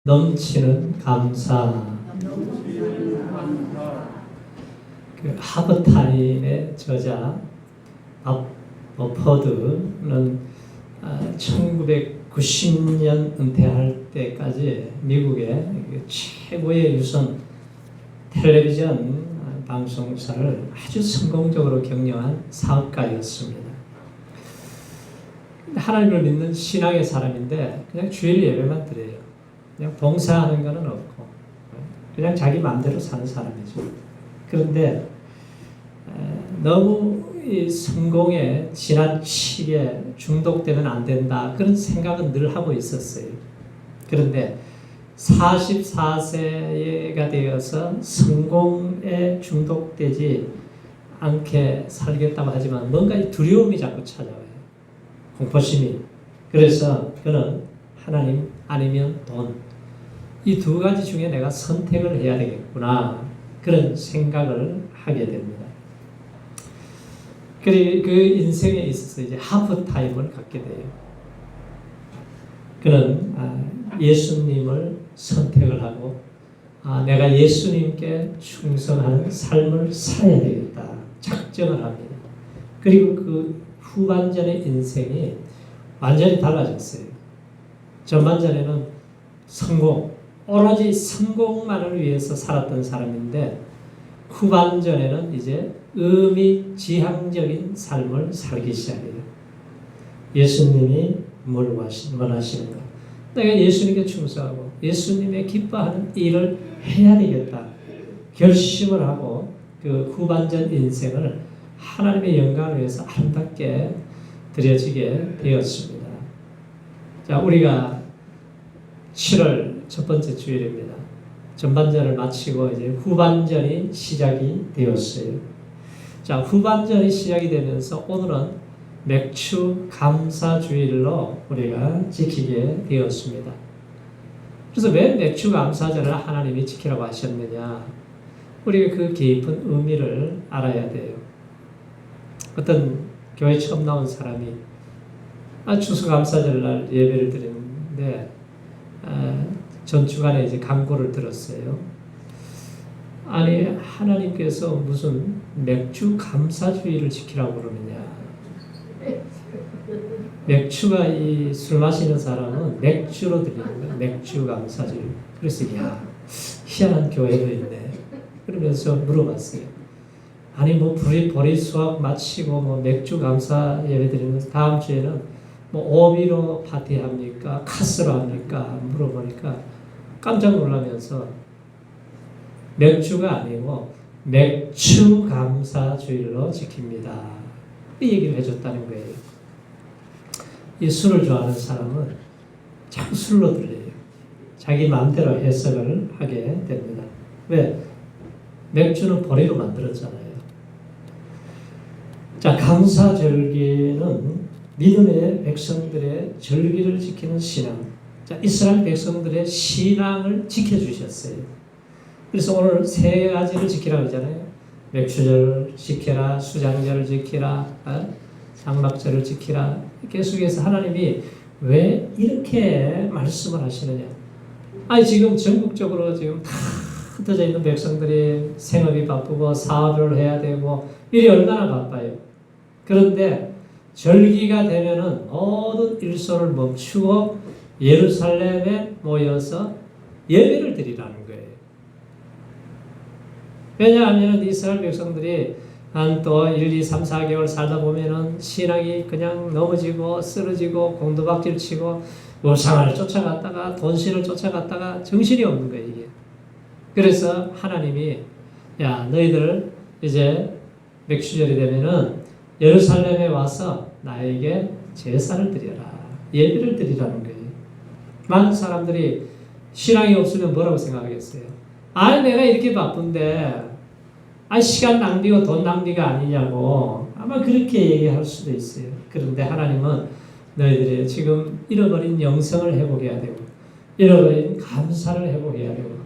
넘치는 감사. 그 하버타임의 저자 밥 버퍼드는 1990년 은퇴할 때까지 미국의 최고의 유선 텔레비전 방송사를 아주 성공적으로 경영한 사업가였습니다. 하나님을 믿는 신앙의 사람인데 그냥 주일 예배만 드려요. 그냥 봉사하는 거는 없고 그냥 자기 마음대로 사는 사람이죠. 그런데 너무 이 성공에 지나치게 중독되면 안 된다 그런 생각은 늘 하고 있었어요. 그런데 44세가 되어서 성공에 중독되지 않게 살겠다고 하지만 뭔가 두려움이 자꾸 찾아와요. 공포심이. 그래서 그는 하나님 아니면 돈, 이 두 가지 중에 내가 선택을 해야 되겠구나 그런 생각을 하게 됩니다. 그리고 그 인생에 있어서 이제 하프타임을 갖게 돼요. 그는 예수님을 선택을 하고 내가 예수님께 충성하는 삶을 살아야 되겠다 작정을 합니다. 그리고 그 후반전의 인생이 완전히 달라졌어요. 전반전에는 오로지 성공만을 위해서 살았던 사람인데 후반전에는 이제 의미지향적인 삶을 살기 시작해요. 예수님이 뭘 원하시는가? 내가 예수님께 충성하고 예수님의 기뻐하는 일을 해야 되겠다. 결심을 하고 그 후반전 인생을 하나님의 영광을 위해서 아름답게 드려지게 되었습니다. 자, 우리가 7월 첫 번째 주일입니다. 전반전을 마치고 이제 후반전이 시작이 되었어요. 자, 후반전이 시작이 되면서 오늘은 맥주 감사 주일로 우리가 지키게 되었습니다. 그래서 왜 맥주 감사절을 하나님이 지키라고 하셨느냐? 우리가 그 깊은 의미를 알아야 돼요. 어떤 교회 처음 나온 사람이 추수감사절날 예배를 드리는데 전주간에 이제 강고를 들었어요. 아니 하나님께서 무슨 맥주 감사주의를 지키라고 그러느냐? 맥주가 이 술 마시는 사람은 맥주로 드리는 거야. 맥주 감사주의. 그래서 희한한 교회도 있네. 그러면서 물어봤어요. 아니 뭐 보리 수확 마치고 뭐 맥주 감사 예배 드리면서 다음 주에는 뭐 오비로 파티합니까? 카스로 합니까? 물어보니까 깜짝 놀라면서 맥주가 아니고 맥주 감사주일로 지킵니다. 이 얘기를 해줬다는 거예요. 이 술을 좋아하는 사람은 자꾸 술로 들려요. 자기 마음대로 해석을 하게 됩니다. 왜? 맥주는 보리로 만들었잖아요. 자, 감사절기는 믿음의 백성들의 절기를 지키는 신앙. 자, 이스라엘 백성들의 신앙을 지켜주셨어요. 그래서 오늘 세 가지를 지키라고 하잖아요. 맥주절을 지켜라, 수장절을 지키라, 장막절을 지키라. 계속해서 하나님이 왜 이렇게 말씀을 하시느냐? 아니 지금 전국적으로 지금 다 흩어져 있는 백성들이 생업이 바쁘고 사업을 해야 되고 일이 얼마나 바빠요. 그런데 절기가 되면은 모든 일소를 멈추고 예루살렘에 모여서 예배를 드리라는 거예요. 왜냐하면 이스라엘 백성들이 한 또 1, 2, 3, 4개월 살다 보면은 신앙이 그냥 넘어지고 쓰러지고 공도박질 치고 우상을 쫓아갔다가 돈신을 쫓아갔다가 정신이 없는 거예요, 이게. 그래서 하나님이 너희들 이제 맥주절이 되면은 예루살렘에 와서 나에게 제사를 드려라. 예배를 드리라는 거예요. 많은 사람들이 신앙이 없으면 뭐라고 생각하겠어요? 내가 이렇게 바쁜데 시간 낭비고 돈 낭비가 아니냐고 아마 그렇게 얘기할 수도 있어요. 그런데 하나님은 너희들이 지금 잃어버린 영성을 회복해야 되고 잃어버린 감사를 회복해야 되고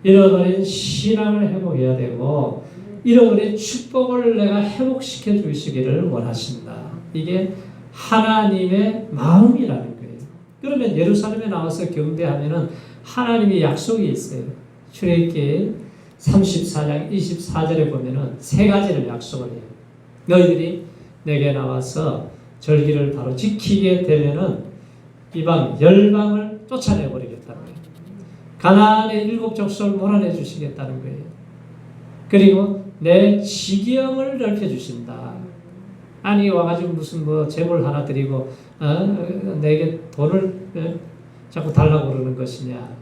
잃어버린 신앙을 회복해야 되고 잃어버린 축복을 내가 회복시켜 주시기를 원하신다. 이게 하나님의 마음이라는 거예요. 그러면 예루살렘에 나와서 경배하면은 하나님의 약속이 있어요. 출애굽기 34장 24절에 보면은 세 가지를 약속을 해요. 너희들이 내게 나와서 절기를 바로 지키게 되면은 이방 열방을 쫓아내 버리겠다는 거예요. 가나안의 7 족속을 몰아내 주시겠다는 거예요. 그리고 내 지경을 넓혀 주신다. 아니 와가지고 무슨 뭐 재물 하나 드리고 내게 돈을 자꾸 달라고 그러는 것이냐.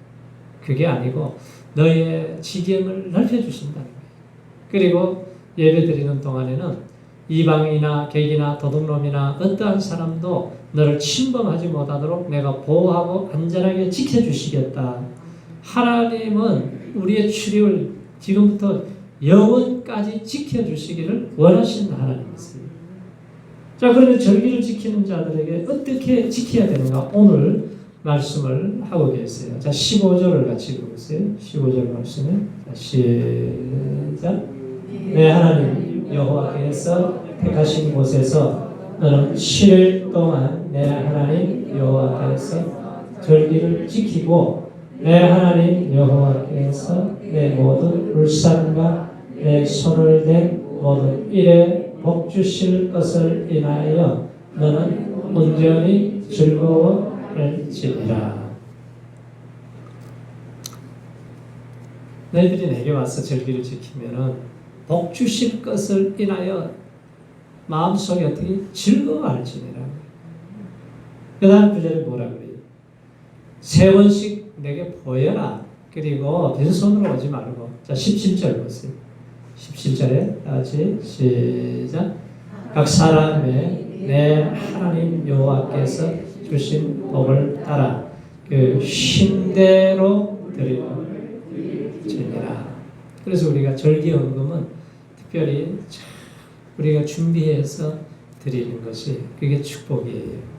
그게 아니고 너의 지경을 넓혀 주신다는 거예요. 그리고 예배 드리는 동안에는 이방이나 객이나 도둑놈이나 어떠한 사람도 너를 침범하지 못하도록 내가 보호하고 안전하게 지켜주시겠다. 하나님은 우리의 출입을 지금부터 영원까지 지켜주시기를 원하시는 하나님이세요. 자, 그러면 절기를 지키는 자들에게 어떻게 지켜야 되는가? 오늘 말씀을 하고 계세요. 자, 15절을 같이 읽어보세요. 15절 말씀을. 자, 시작. 내 하나님 여호와께서 택하신 곳에서 너는 7일 동안 내 하나님 여호와께서 절기를 지키고 내 하나님 여호와께서 내 모든 울산과 내 손을 댄 모든 일에 복 주실 것을 인하여 너는 온전히 즐거워할지니라. 너희들이 내게 와서 절기를 지키면은 복 주실 것을 인하여 마음속에 어떻게 즐거워할지니라. 그 다음 구절에 뭐라 그래요? 3번씩 내게 보여라. 그리고 빈손으로 오지 말고. 자, 17절 보세요. 17절에 같이 시작. 각 사람의 내 하나님 여호와께서 주신 법을 따라 그 쉼대로 드리니라. 그래서 우리가 절기헌금은 특별히 우리가 준비해서 드리는 것이 그게 축복이에요.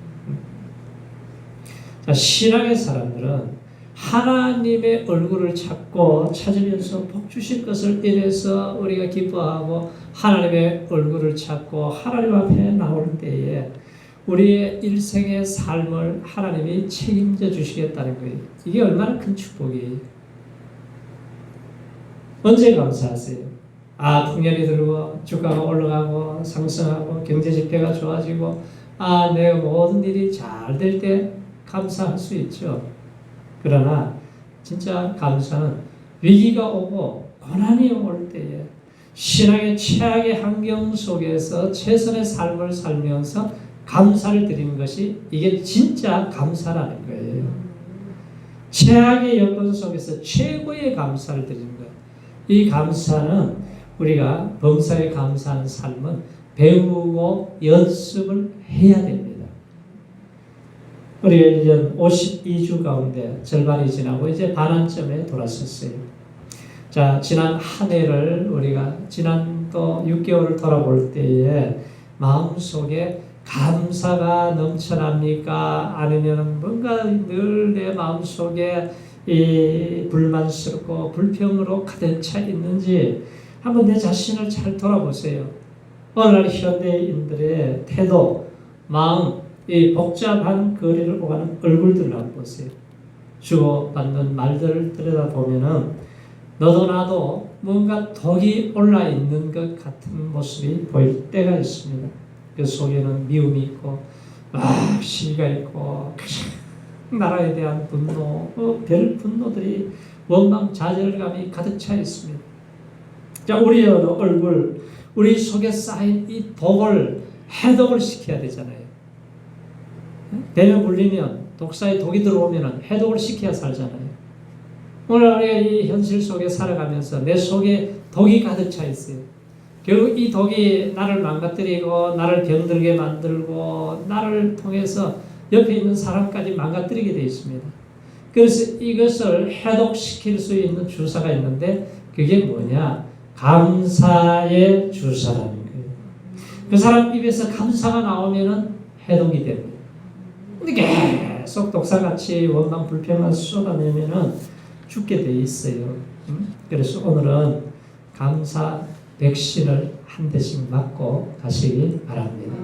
자, 신앙의 사람들은 하나님의 얼굴을 찾으면서 복 주실 것을 인해서 우리가 기뻐하고 하나님의 얼굴을 찾고 하나님 앞에 나올 때에 우리의 일생의 삶을 하나님이 책임져 주시겠다는 거예요. 이게 얼마나 큰 축복이에요. 언제 감사하세요? 풍년이 들고 주가가 올라가고 상승하고 경제 지표가 좋아지고 내 모든 일이 잘 될 때 감사할 수 있죠. 그러나 진짜 감사는 위기가 오고 고난이 올 때에 신앙의 최악의 환경 속에서 최선의 삶을 살면서 감사를 드리는 것이 이게 진짜 감사라는 거예요. 최악의 여건 속에서 최고의 감사를 드리는 거예요. 이 감사는 우리가 범사에 감사하는 삶은 배우고 연습을 해야 됩니다. 우리가 1년 52주 가운데 절반이 지나고 이제 반환점에 돌아섰어요. 자, 지난 한 해를 우리가 지난 또 6개월을 돌아볼 때에 마음속에 감사가 넘쳐납니까? 아니면 뭔가 늘 내 마음속에 이 불만스럽고 불평으로 가득 차 있는지 한번 내 자신을 잘 돌아보세요. 오늘날 현대인들의 태도, 마음, 이 복잡한 거리를 오가는 얼굴들을 한번 보세요. 주고받는 말들을 들여다보면은 너도 나도 뭔가 독이 올라 있는 것 같은 모습이 보일 때가 있습니다. 그 속에는 미움이 있고 시기가 있고 나라에 대한 분노, 별 분노들이 원망, 좌절감이 가득 차 있습니다. 자, 우리의 얼굴, 우리 속에 쌓인 이 독을 해독을 시켜야 되잖아요. 배에 물리면 독사의 독이 들어오면 해독을 시켜야 살잖아요. 오늘 우리가 이 현실 속에 살아가면서 내 속에 독이 가득 차 있어요. 결국 이 독이 나를 망가뜨리고 나를 병들게 만들고 나를 통해서 옆에 있는 사람까지 망가뜨리게 되어 있습니다. 그래서 이것을 해독시킬 수 있는 주사가 있는데 그게 뭐냐? 감사의 주사라는 거예요. 그 사람 입에서 감사가 나오면 해독이 됩니다. 근데 계속 독사같이 원망 불평만 쏟아내면은 죽게 돼 있어요. 그래서 오늘은 감사 백신을 한 대씩 맞고 가시기 바랍니다.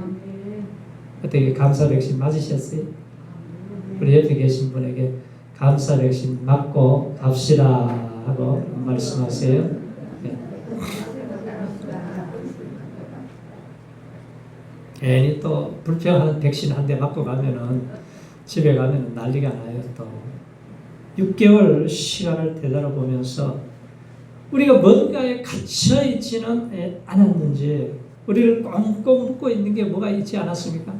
어떻게 감사 백신 맞으셨어요? 우리 옆에 계신 분에게 감사 백신 맞고 갑시다 하고 말씀하세요. 네. 괜히 또 불평하는 백신 한 대 맞고 가면은 집에 가면 난리가 나요. 또 6개월 시간을 되돌아보면서 우리가 뭔가에 갇혀 있지는 않았는지 우리를 꽁꽁 묶고 있는 게 뭐가 있지 않았습니까?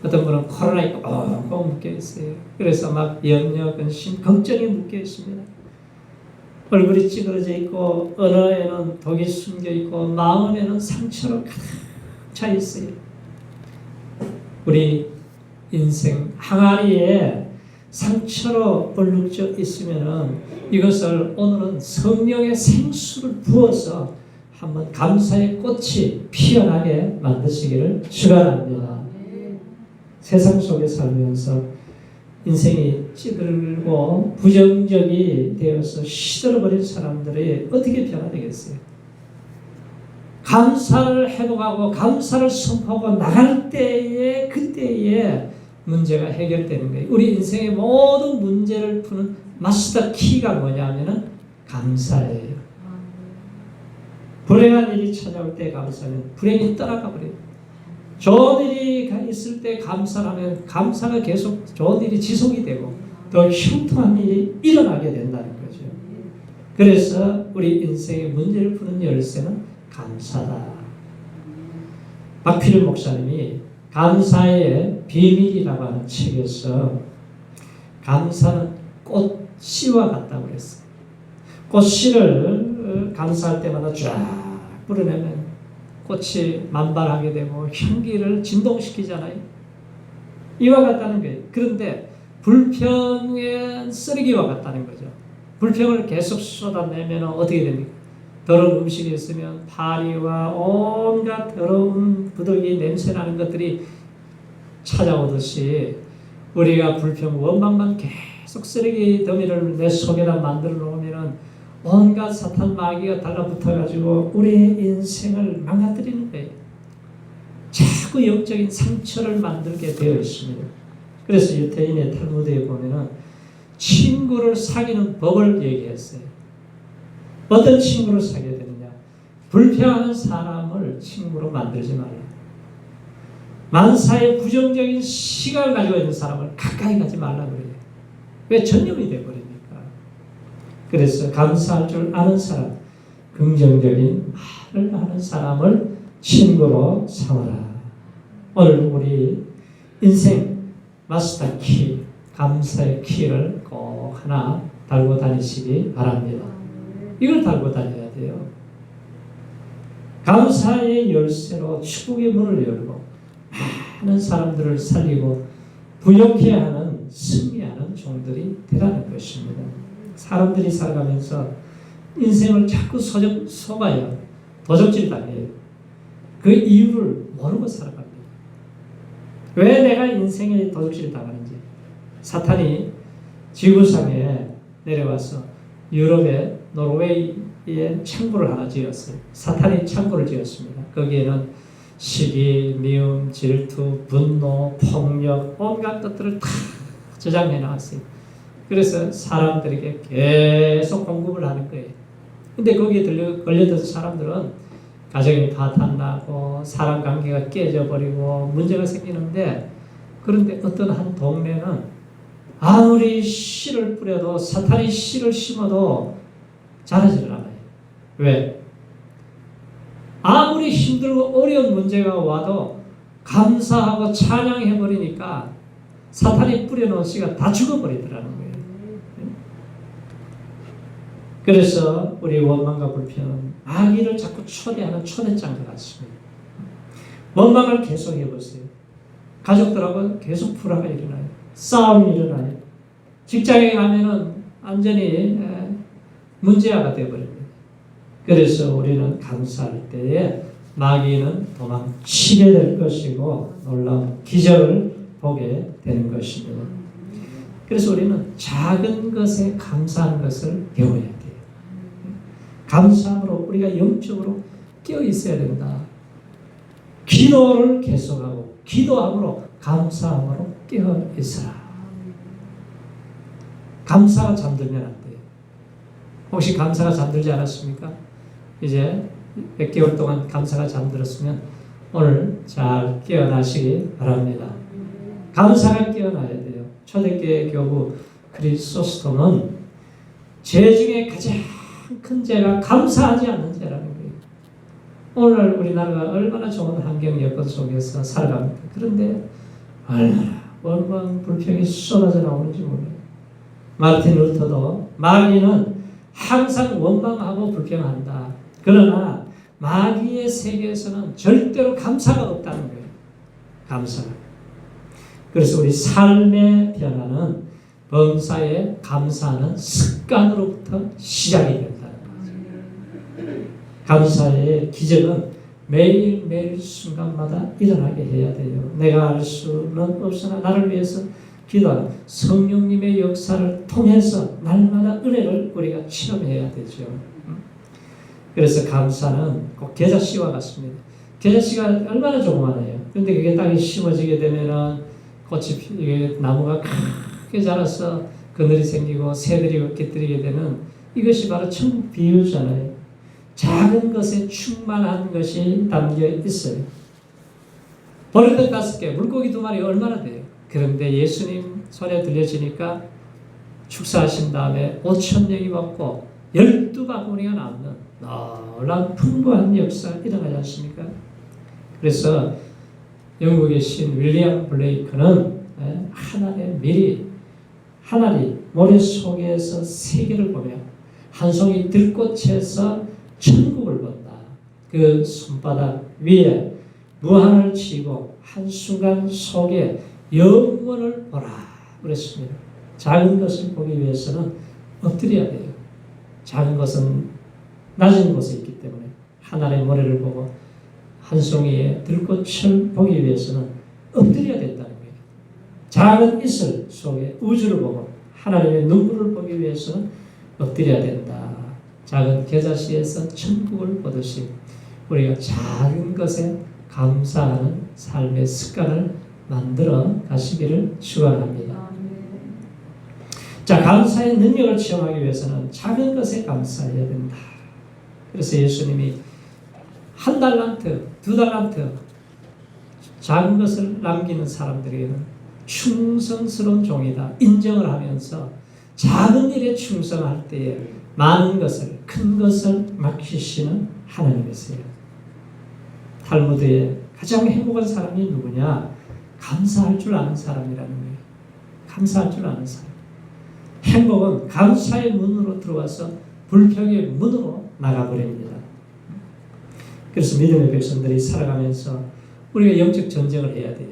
어떤 분은 코로나에 꽁꽁 묶여 있어요. 그래서 막 염려, 근심, 걱정이 묶여 있습니다. 얼굴이 찌그러져 있고 언어에는 독이 숨겨 있고 마음에는 상처로 가득 차 있어요. 우리 인생 항아리에 상처로 얼룩져 있으면은 이것을 오늘은 성령의 생수를 부어서 한번 감사의 꽃이 피어나게 만드시기를 축원합니다. 세상 속에 살면서 인생이 찌들고 부정적이 되어서 시들어버린 사람들이 어떻게 변화되겠어요? 감사를 회복하고 감사를 선포하고 나갈 때에 그때에 문제가 해결되는 거예요. 우리 인생의 모든 문제를 푸는 마스터 키가 뭐냐면은 감사예요. 불행한 일이 찾아올 때 감사하면 불행이 떠나가 버려요. 좋은 일이 있을 때 감사하면 감사가 계속 좋은 일이 지속이 되고 더 형통한 일이 일어나게 된다는 거죠. 그래서 우리 인생의 문제를 푸는 열쇠는 감사다. 박필 목사님이 감사의 비밀이라고 하는 책에서 감사는 꽃씨와 같다고 그랬어요. 꽃씨를 감사할 때마다 쫙 뿌려내면 꽃이 만발하게 되고 향기를 진동시키잖아요. 이와 같다는 거예요. 그런데 불평의 쓰레기와 같다는 거죠. 불평을 계속 쏟아내면 어떻게 됩니까? 더러운 음식이 있으면 파리와 온갖 더러운 부득이 냄새나는 것들이 찾아오듯이 우리가 불평, 원망만 계속 쓰레기 더미를 내 속에다 만들어 놓으면 온갖 사탄 마귀가 달라붙어가지고 우리의 인생을 망가뜨리는 거예요. 자꾸 영적인 상처를 만들게 되어 있습니다. 그래서 유태인의 탈무드에 보면은 친구를 사귀는 법을 얘기했어요. 어떤 친구를 사귀어야 되느냐? 불평하는 사람을 친구로 만들지 말라. 만사에 부정적인 시각을 가지고 있는 사람을 가까이 가지 말라 그래요. 왜? 전염이 되어버리니까. 그래서 감사할 줄 아는 사람, 긍정적인 말을 하는 사람을 친구로 삼아라. 오늘 우리 인생 마스터 키, 감사의 키를 꼭 하나 달고 다니시기 바랍니다. 이걸 달고 다녀야 돼요. 감사의 열쇠로 축복의 문을 열고 많은 사람들을 살리고 부욕해하는 승리하는 종들이 되라는 것입니다. 사람들이 살아가면서 인생을 자꾸 속아요. 도적질 당해요. 그 이유를 모르고 살아갑니다. 왜 내가 인생에 도적질 당하는지. 사탄이 지구상에 내려와서 유럽의 노르웨이에 창고를 하나 지었어요. 사탄이 창고를 지었습니다. 거기에는 시기, 미움, 질투, 분노, 폭력, 온갖 것들을 다 저장해 놨어요. 그래서 사람들에게 계속 공급을 하는 거예요. 근데 거기에 걸려든 사람들은 가정이 파탄나고 사람 관계가 깨져버리고 문제가 생기는데, 그런데 어떤 한 동네는 아무리 씨를 뿌려도 사탄이 씨를 심어도 자라지를 않아요. 왜? 아무리 힘들고 어려운 문제가 와도 감사하고 찬양해버리니까 사탄이 뿌려놓은 씨가 다 죽어버리더라는 거예요. 그래서 우리 원망과 불평은 마귀를 자꾸 초대하는 초대장과 같습니다. 원망을 계속 해보세요. 가족들하고 계속 불화가 일어나요. 싸움이 일어나요. 직장에 가면은 완전히 문제아가 되어버립니다. 그래서 우리는 감사할 때에 마귀는 도망치게 될 것이고 놀라운 기적을 보게 되는 것입니다. 그래서 우리는 작은 것에 감사하는 것을 배워야 돼요. 감사함으로 우리가 영적으로 깨어 있어야 된다. 기도를 계속하고 기도함으로 감사함으로 깨어 있어라. 감사가 잠들면 안 돼요. 혹시 감사가 잠들지 않았습니까? 이제 몇 개월 동안 감사가 잠들었으면 오늘 잘 깨어나시기 바랍니다. 감사가 깨어나야 돼요. 초대교회 교부 크리소스톰은 죄 중에 가장 큰 죄가 감사하지 않는 죄라는 거예요. 오늘날 우리나라가 얼마나 좋은 환경 여건 속에서 살아갑니다. 그런데 얼마나 원망 불평이 쏟아져 나오는지 몰라요. 마르틴 루터도 마귀는 항상 원망하고 불평한다. 그러나 마귀의 세계에서는 절대로 감사가 없다는 거예요. 감사가. 그래서 우리 삶의 변화는 범사에 감사하는 습관으로부터 시작이 된다는 거죠. 감사의 기적은 매일매일 순간마다 일어나게 해야 돼요. 내가 알 수는 없으나 나를 위해서 기도하는 성령님의 역사를 통해서 날마다 은혜를 우리가 체험해야 되죠. 그래서 감사는 꼭 겨자씨와 같습니다. 겨자씨가 얼마나 조그마해요. 그런데 그게 땅에 심어지게 되면은 꽃이 나무가 크게 자라서 그늘이 생기고 새들이 깃들이게 되는 이것이 바로 천국 비유잖아요. 작은 것에 충만한 것이 담겨 있어요. 버릇 5개, 물고기 2마리 얼마나 돼요? 그런데 예수님 손에 들려지니까 축사하신 다음에 5,000명이 먹고 12바구니가 남는 놀라운 풍부한 역사가 일어나지 않습니까? 그래서 영국의 신 윌리엄 블레이크는 하늘의 미리 하늘이 모래 속에서 세계를 보며 한 송이 들꽃에서 천국을 본다. 그 손바닥 위에 무한을 치고 한순간 속에 영원을 보라 그랬습니다. 작은 것을 보기 위해서는 엎드려야 돼요. 작은 것은 낮은 곳에 있기 때문에 하늘의 모래를 보고 한 송이의 들꽃을 보기 위해서는 엎드려야 된다는 거예요. 작은 이슬 속에 우주를 보고 하나님의 눈물을 보기 위해서는 엎드려야 된다. 작은 겨자씨에서 천국을 보듯이 우리가 작은 것에 감사하는 삶의 습관을 만들어 가시기를 축원합니다. 자, 감사의 능력을 체험하기 위해서는 작은 것에 감사해야 된다. 그래서 예수님이 1달란트, 2달란트 작은 것을 남기는 사람들에게는 충성스러운 종이다 인정을 하면서 작은 일에 충성할 때에 많은 것을, 큰 것을 맡기시는 하나님이세요. 탈무드에 가장 행복한 사람이 누구냐? 감사할 줄 아는 사람이라는 거예요. 감사할 줄 아는 사람. 행복은 감사의 문으로 들어와서 불평의 문으로 나가버립니다. 그래서 믿음의 백성들이 살아가면서 우리가 영적 전쟁을 해야 돼요.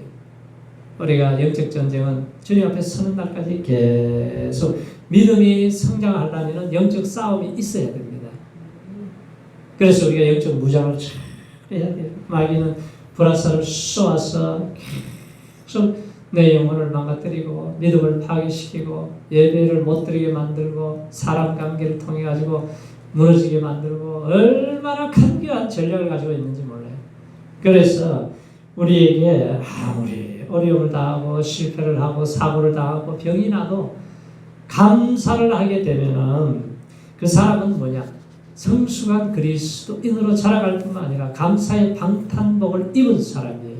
우리가 영적 전쟁은 주님 앞에 서는 날까지 계속 믿음이 성장하려면 영적 싸움이 있어야 됩니다. 그래서 우리가 영적 무장을 잘 해야 돼요. 마귀는 불화살을 쏘아서 계속 내 영혼을 망가뜨리고 믿음을 파괴시키고 예배를 못 드리게 만들고 사람 관계를 통해 가지고 무너지게 만들고 얼마나 간교한 전략을 가지고 있는지 몰라요. 그래서 우리에게 아무리 어려움을 당하고 실패를 하고 사고를 당하고 병이 나도 감사를 하게 되면은 그 사람은 뭐냐? 성숙한 그리스도인으로 자라갈 뿐만 아니라 감사의 방탄복을 입은 사람이에요.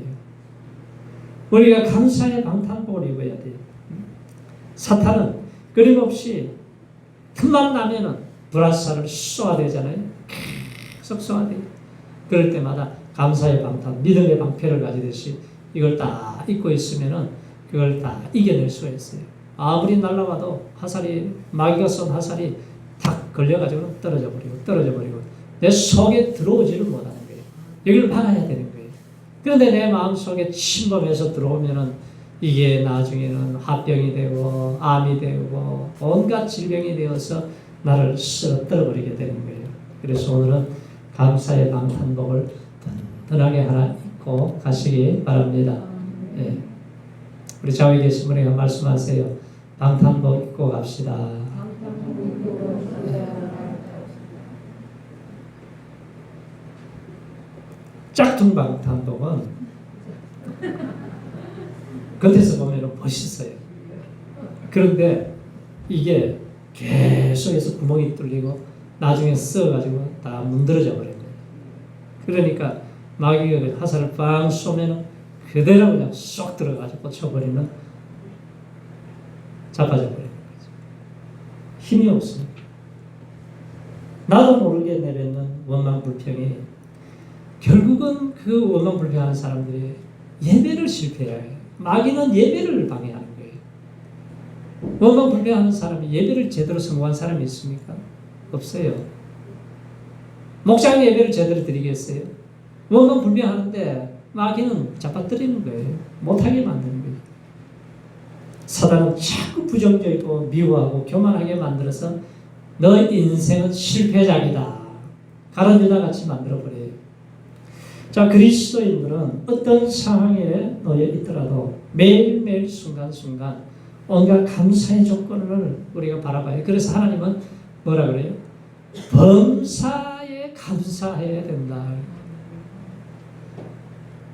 우리가 감사의 방탄복을 입어야 돼요. 사탄은 끊임없이 틈만 나면은 불화살을 쏘아대잖아요. 계속 쏘아대요. 그럴 때마다 감사의 방탄, 믿음의 방패를 가지듯이 이걸 다 입고 있으면은 그걸 다 이겨낼 수가 있어요. 아무리 날아와도 화살이, 마귀가 쏜 화살이 탁 걸려가지고 떨어져 버리고 내 속에 들어오지를 못하는 거예요. 여기를 막아야 되는 거예요. 그런데 내 마음속에 침범해서 들어오면은 이게 나중에는 화병이 되고 암이 되고 온갖 질병이 되어서 나를 쓰러뜨려 버리게 되는 거예요. 그래서 오늘은 감사의 방탄복을 든든하게 하나 입고 가시기 바랍니다. 네. 우리 좌우에 계신 분에게 말씀하세요. 방탄복 입고 갑시다. 네. 짝퉁 방탄복은 겉에서 보면 멋있어요. 그런데 이게 계속해서 구멍이 뚫리고 나중에 썩어가지고 다 문드러져 버립니다. 그러니까 마귀가 화살을 빵 쏘면 그대로 그냥 쏙 들어가지고 꽂혀버리면 자빠져 버리는 거죠. 힘이 없습니다. 나도 모르게 내뱉는 원망불평이 결국은 그 원망불평하는 사람들이 예배를 실패해요. 마귀는 예배를 방해하는 거예요. 원망불평하는 사람이 예배를 제대로 성공한 사람이 있습니까? 없어요. 목장 예배를 제대로 드리겠어요? 원망불평하는데 마귀는 잡아뜨리는 거예요. 못하게 만드는 거예요. 사단은 자꾸 부정적이고 미워하고 교만하게 만들어서 너 인생은 실패작이다. 가론유다 같이 만들어버려요. 자, 그리스도인들은 어떤 상황에 놓여 있더라도 매일매일 순간순간 온갖 감사의 조건을 우리가 바라봐요. 그래서 하나님은 뭐라 그래요? 범사에 감사해야 된다.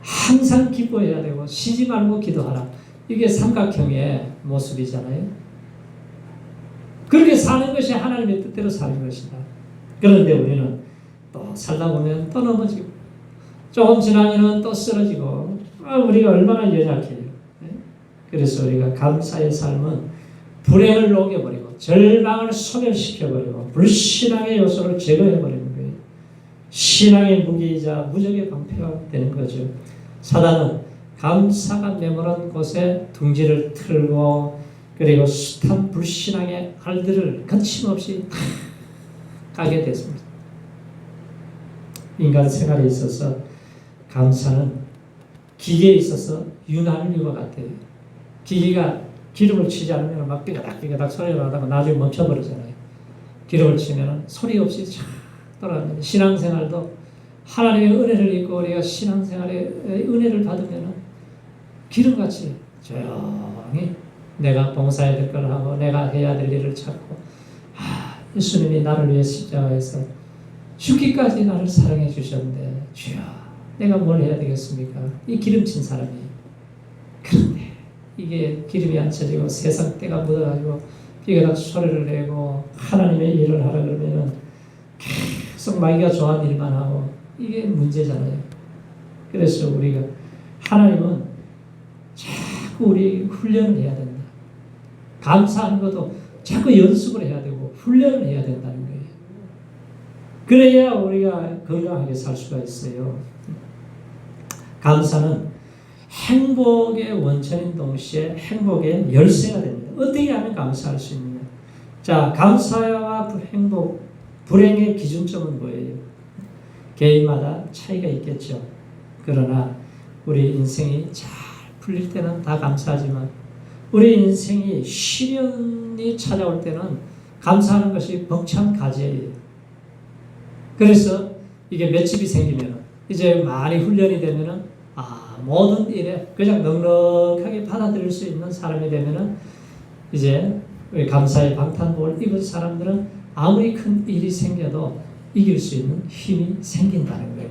항상 기뻐해야 되고 쉬지 말고 기도하라. 이게 삼각형의 모습이잖아요. 그렇게 사는 것이 하나님의 뜻대로 사는 것이다. 그런데 우리는 또 살다 보면 또 넘어지고 조금 지나면 또 쓰러지고 우리가 얼마나 연약해요. 그래서 우리가 감사의 삶은 불행을 녹여버리고 절망을 소멸시켜버리고 불신앙의 요소를 제거해버리는 거예요. 신앙의 무기이자 무적의 방패가 되는 거죠. 사단은 감사가 메모른 곳에 둥지를 틀고 그리고 숱한 불신앙의 알들을 거침없이 다 까게 됐습니다. 인간 생활에 있어서 감사는 기계에 있어서 윤활유와 같아요. 기계가 기름을 치지 않으면 막 삐가닥 소리가 나다가 나중에 멈춰버리잖아요. 기름을 치면 소리 없이 쫙 돌아갑니다. 신앙생활도 하나님의 은혜를 입고 우리가 신앙생활의 은혜를 받으면 기름같이 조용히 내가 봉사해야 될 걸 하고 내가 해야 될 일을 찾고 예수님이 나를 위해 십자가에서 죽기까지 나를 사랑해 주셨는데 주여 내가 뭘 해야 되겠습니까? 이 기름친 사람이. 그런데 이게 기름이 안 쳐지고 세상 때가 묻어가지고 삐그덕 소리를 내고 하나님의 일을 하라 그러면은 계속 마귀가 좋아하는 일만 하고 이게 문제잖아요. 그래서 우리가 하나님은 자꾸 우리 훈련을 해야 된다. 감사하는 것도 자꾸 연습을 해야 되고 훈련을 해야 된다는 거예요. 그래야 우리가 건강하게 살 수가 있어요. 감사는 행복의 원천인 동시에 행복의 열쇠가 됩니다. 어떻게 하면 감사할 수 있느냐? 자, 감사와 행복, 불행의 기준점은 뭐예요? 개인마다 차이가 있겠죠. 그러나 우리 인생이 잘 풀릴 때는 다 감사하지만 우리 인생이 시련이 찾아올 때는 감사하는 것이 벅찬 가제예요. 그래서 이게 맷집이 생기면 이제 많이 훈련이 되면은 모든 일에 그냥 넉넉하게 받아들일 수 있는 사람이 되면은 이제 우리 감사의 방탄복을 입은 사람들은 아무리 큰 일이 생겨도 이길 수 있는 힘이 생긴다는 거예요.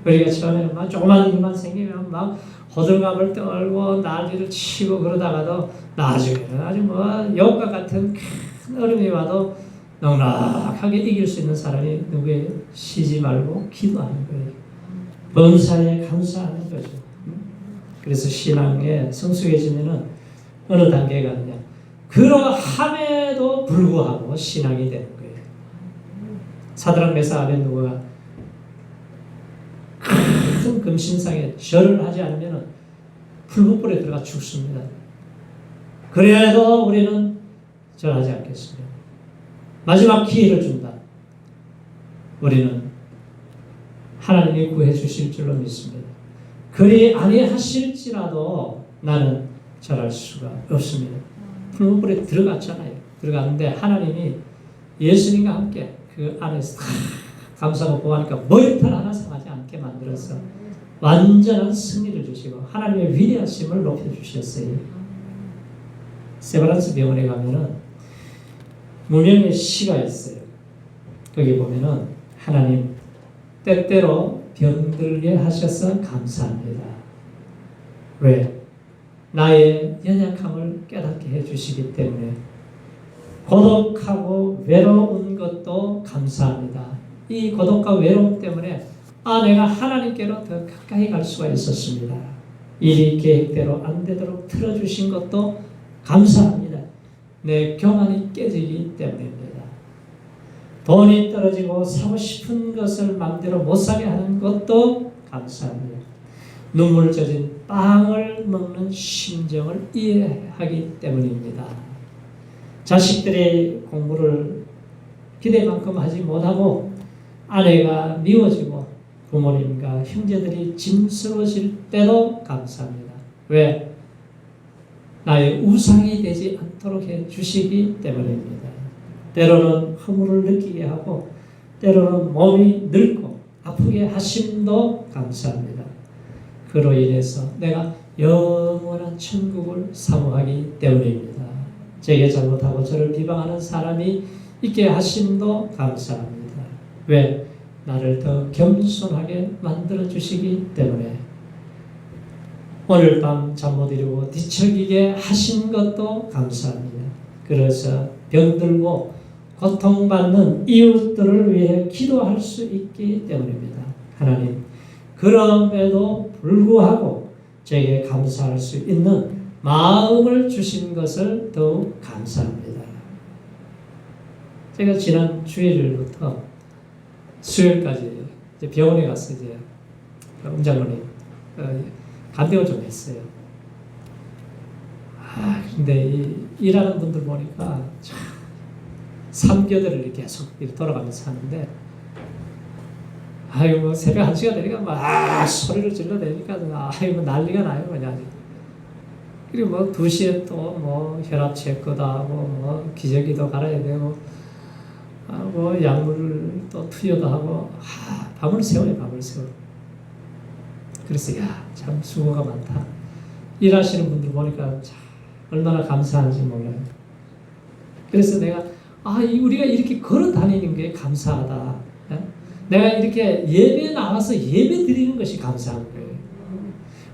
우리가 처음에는 막 조그만 일만 생기면 막 호들갑을 떨고 난리를 치고 그러다가도 나중에는 아주 역과 같은 큰 얼음이 와도 넉넉하게 이길 수 있는 사람이 누구예요? 쉬지 말고 기도하는 거예요. 범사에 감사하는 거죠. 그래서 신앙에 성숙해지면은 어느 단계에 가느냐? 그러함에도 불구하고 신앙이 되는 거예요. 사드락 메삭 아벤누고가 큰 금신상에 절을 하지 않으면 풀무불에 들어가 죽습니다. 그래도 우리는 절하지 않겠습니다. 마지막 기회를 준다. 우리는 하나님이 구해 주실 줄로 믿습니다. 그리 아니하실지라도 나는 절할 수가 없습니다. 풀무불에 들어갔잖아요. 들어갔는데 하나님이 예수님과 함께 그 안에서 감사하고 보아하니까 머리털 하나 상하지 않게 만들어서 완전한 승리를 주시고 하나님의 위대하심을 높여주셨어요. 세브란스 병원에 가면은 무명의 시가 있어요. 거기 보면은 하나님 때때로 병들게 하셔서 감사합니다. 왜? 나의 연약함을 깨닫게 해주시기 때문에 고독하고 외로운 것도 감사합니다. 이 고독과 외로움 때문에 내가 하나님께로 더 가까이 갈 수가 있었습니다. 일이 계획대로 안 되도록 틀어주신 것도 감사합니다. 내 교만이 깨지기 때문입니다. 돈이 떨어지고 사고 싶은 것을 마음대로 못 사게 하는 것도 감사합니다. 눈물 젖은 빵을 먹는 심정을 이해하기 때문입니다. 자식들이 공부를 기대만큼 하지 못하고 아내가 미워지고 부모님과 형제들이 짐스러워질 때도 감사합니다. 왜? 나의 우상이 되지 않도록 해주시기 때문입니다. 때로는 허물을 느끼게 하고 때로는 몸이 늙고 아프게 하심도 감사합니다. 그로 인해서 내가 영원한 천국을 사모하기 때문입니다. 제게 잘못하고 저를 비방하는 사람이 있게 하심도 감사합니다. 왜? 나를 더 겸손하게 만들어주시기 때문에 오늘 밤 잠 못 이루고 뒤척이게 하신 것도 감사합니다. 그래서 병들고 고통받는 이웃들을 위해 기도할 수 있기 때문입니다. 하나님, 그럼에도 불구하고 제게 감사할 수 있는 마음을 주신 것을 더욱 감사합니다. 제가 지난 주일부터 수요일까지 이제 병원에 가서 이제 음장로님 간병을 좀 했어요. 근데 일하는 분들 보니까 참 3교대를 계속 돌아가면서 하는데 뭐 새벽 1시가 되니까 막 소리를 질러대니까 뭐 난리가 나요 그냥. 그리고 뭐 2시에 또 뭐 혈압 체크도 하고 뭐 기저귀도 갈아야 되고 뭐 약물을 또 투여도 하고 밤을 새워요. 그래서 참 수고가 많다. 일하시는 분들 보니까 참 얼마나 감사한지 몰라요. 그래서 내가 우리가 이렇게 걸어 다니는 게 감사하다. 내가 이렇게 예배 나와서 예배 드리는 것이 감사한 거예요.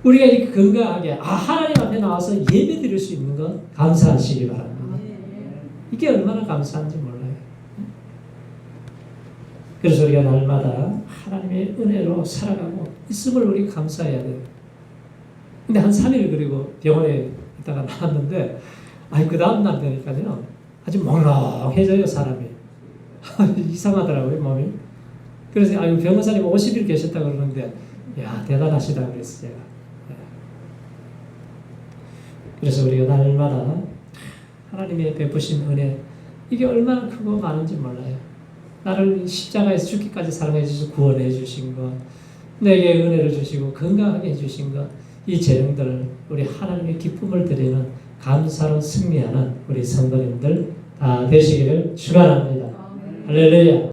우리가 이렇게 건강하게 하나님 앞에 나와서 예배 드릴 수 있는 것 감사하시기 바랍니다. 이게 얼마나 감사한지 몰라요. 그래서 우리가 날마다 하나님의 은혜로 살아가고 있음을 우리 감사해야 돼요. 근데 한 3일 그리고 병원에 있다가 나왔는데 그 다음 날 되니까요 아주 멍렁해져요 사람이. 이상하더라고요 몸이. 그래서 변호사님 50일 계셨다 그러는데 대단하시다 그랬어요 제가. 그래서 우리가 날마다 하나님의 베푸신 은혜 이게 얼마나 크고 많은지 몰라요. 나를 십자가에서 죽기까지 사랑해 주시고 구원해 주신 것, 내게 은혜를 주시고 건강하게 해주신 것, 이 재능들을 우리 하나님의 기쁨을 드리는 감사로 승리하는 우리 성도님들 다 되시기를 축원합니다. 할렐루야.